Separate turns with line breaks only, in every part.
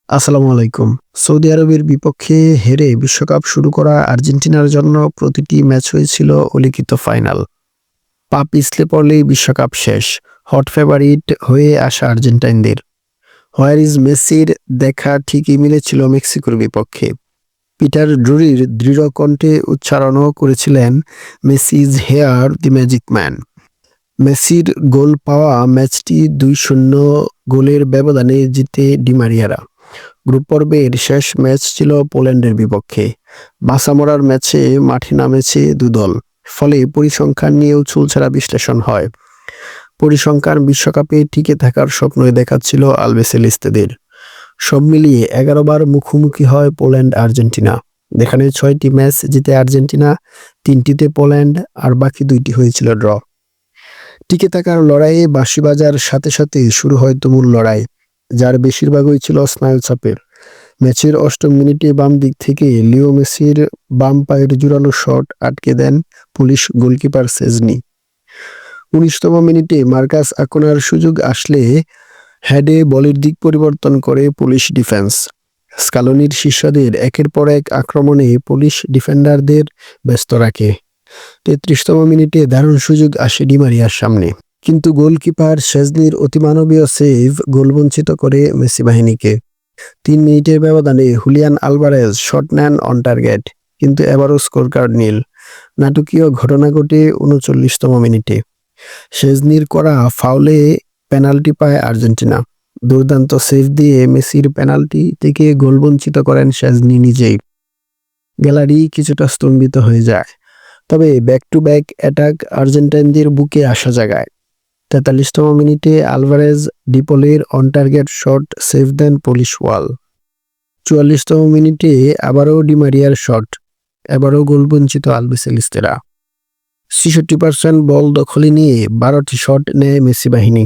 আসসালামু আলাইকুম। সৌদি আরবের বিপক্ষে হেরে বিশ্বকাপ শুরু করা আর্জেন্টিনার জন্য প্রতিটি ম্যাচ হয়েছিল অলিখিত ফাইনাল। পা পিছলে পড়লেই বিশ্বকাপ শেষ। হট ফেভারিট হয়ে আসা আর্জেন্টাইনদের হোয়ার ইজ মেসির দেখা ঠিকই মিলেছিল মেক্সিকোর বিপক্ষে। পিটার ড্রুরির দৃঢ় কণ্ঠে উচ্চারণও করেছিলেন Messi is here the magic man. মেসির গোল পাওয়া ম্যাচটি ২-০ গোলের ব্যবধানে জিতে ডিমারিয়ারা। গ্রুপ পর্বের শেষ ম্যাচ ছিল পোল্যান্ডের বিপক্ষে। বাঁচা মরার ম্যাচে মাঠে নামেছে দুদল, ফলে পরিসংখ্যান নিয়েও চুলচেরা বিশ্লেষণ হয়। পরিসংখ্যান বিশ্বকাপে টিকে থাকার স্বপ্নই দেখাচ্ছিল আলবিসেলেস্তেদের। সব মিলিয়ে ১১ বার মুখোমুখি হয় পোল্যান্ড আর্জেন্টিনা। যেখানে ৬টি ম্যাচ জিতে আর্জেন্টিনা, ৩টিতে পোল্যান্ড আর বাকি ২টি হয়েছিল ড্র। টিকে থাকার লড়াইয়ে বাঁশি বাজার সাথে সাথে শুরু হয় তুমুল লড়াই, যার বেশিরভাগই ছিল স্নায়ুচাপের। ম্যাচের ৮ম মিনিটে বাম দিক থেকে লিও মেসির বাম পায়ের জোরালো শট আটকে দেন পুলিশ গোলকিপার সেজনি। ১৯তম মিনিটে মার্কাস আকোনার সুযোগ আসলে হেডে বলের দিক পরিবর্তন করে পুলিশ ডিফেন্স। স্কালোনির শিষ্যদের একের পর এক আক্রমণে পুলিশ ডিফেন্ডারদের ব্যস্ত রাখে। ৩৩তম মিনিটে দারুণ সুযোগ আসে ডিমারিয়ার সামনে, কিন্তু গোলকিপার সেজনির অতিমানবীয় সেভ গোলবঞ্চিত করে মেসি বাহিনীকে। ৩ মিনিটের ব্যবধানে হুলিয়ান আলভারেজ শট নেন অন টার্গেট, কিন্তু এবারও স্কোর কার্ড নীল। নাটকীয় ঘটনা ঘটে ৩৯তম মিনিটে। সেজনির করা ফাউলে পেনাল্টি পায় আর্জেন্টিনা। দুর্দান্ত সেভ দিয়ে মেসির পেনাল্টি থেকে গোলবঞ্চিত করেন সেজনি নিজেই। গ্যালারি কিছুটা স্তম্ভিত হয়ে যায়। তবে ব্যাক টু ব্যাক অ্যাটাক আর্জেন্টাইনদের বুকে আসা জাগায়। ৪৩তম মিনিটে আলভারেজ ডিপোলের অন টার্গেট শট সেভ দেন পুলিশ ওয়াল। ৪৪তম মিনিটে আবারও ডিমারিয়ার শট, এবারও গোলবঞ্চিত আলবিসেলেস্তেরা। ৬৬% বল দখলে নিয়ে ১২টি শট নেয় মেসি বাহিনী,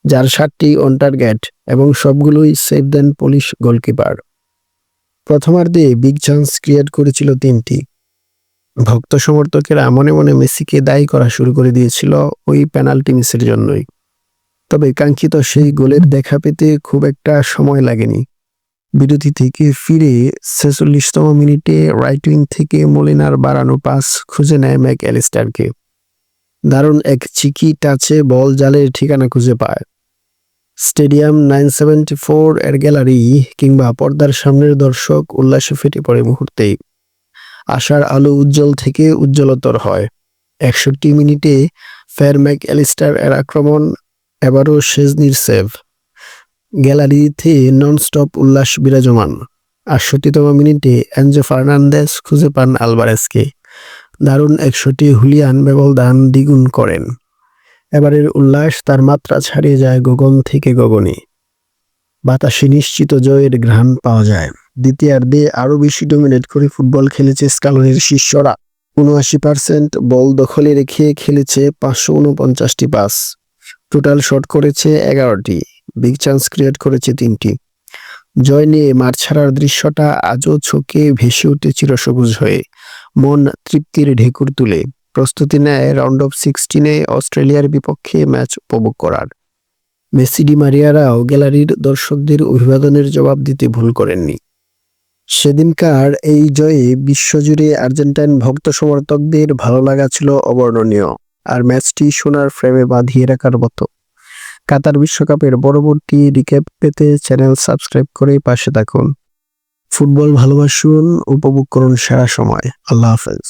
যার ৭টি অন টার্গেট এবং সবগুলোই সেভ দেন পুলিশ গোলকিপার। প্রথমার্ধে বিগ চান্স ক্রিয়েট করেছিল ৩টি। ভক্ত সমর্থকেরা মনে মনে মেসিকে দায়ী করা শুরু করে দিয়েছিল ওই পেনাল্টি মিসের জন্যই। তবে কাঙ্ক্ষিত সেই গোলের দেখা পেতে খুব একটা সময় লাগেনি। বিরতি থেকে ফিরে ৪৬তম মিনিটে রাইট উইং থেকে মলিনার বাড়ানো পাস খুঁজে নেয় ম্যাক অ্যালিস্টারকে। দারুণ এক চিকি টাচে বল জালের ঠিকানা খুঁজে পায়। স্টেডিয়াম 974 এর গ্যালারি কিংবা পর্দার সামনের দর্শক উল্লাসে ফেটে পড়ে মুহূর্তেই। আশার আলো উজ্জ্বল থেকে উজ্জ্বলতর হয়। ৬১ মিনিটে ফের ম্যাক অ্যালিস্টার এর আক্রমণ, এবারও সেজনির সেভ। গ্যালারিতে নন-স্টপ উল্লাস বিরাজমান। ৬৮তম মিনিটে এনজো ফার্নান্দেজ খুঁজে পান আলভারেজকে। দারুণ এক শটে হুলিয়ান ব্যবধান দ্বিগুণ করেন। এবারের উল্লাস তার মাত্রা ছাড়িয়ে যায় গগন থেকে গগনে। বাতাসে নিশ্চিত জয়ের ঘ্রাণ পাওয়া যায়। দ্বিতীয়ার্ধে আরও বেশি ডমিনেট করে ফুটবল খেলেছে স্কালোনির শিষ্যরা। ৭৯% বল দখলে রেখে খেলেছে ৫৪৯টি পাস। টোটাল শট করেছে ১১টি, বিগ চান্স ক্রিয়েট করেছে ৩টি। জয় নিয়ে মাঠ ছাড়ার দৃশ্যটা আজও চোখে ভেসে উঠে চিরসবুজ হয়ে, মন তৃপ্তির ঢেকুর তুলে। প্রস্তুতি নেয় রাউন্ড অফ 16-এ অস্ট্রেলিয়ার বিপক্ষে ম্যাচ উপভোগ করার। মেসি ডি মারিয়ারাও গ্যালারির দর্শকদের অভিবাদনের জবাব দিতে ভুল করেননি। সেদিনকার এই জয়ে বিশ্বজুড়ে আর্জেন্টাইন ভক্ত সমর্থকদের ভালো লাগা ছিল অবর্ণনীয়, আর ম্যাচটি সোনার ফ্রেমে বাঁধিয়ে রাখার মতো। কাতার বিশ্বকাপের পরবর্তী রিক্যাপ পেতে চ্যানেল সাবস্ক্রাইব করে পাশে থাকুন। ফুটবল ভালোবাসুন, উপভোগ করুন সেরা সময়। আল্লাহ হাফেজ।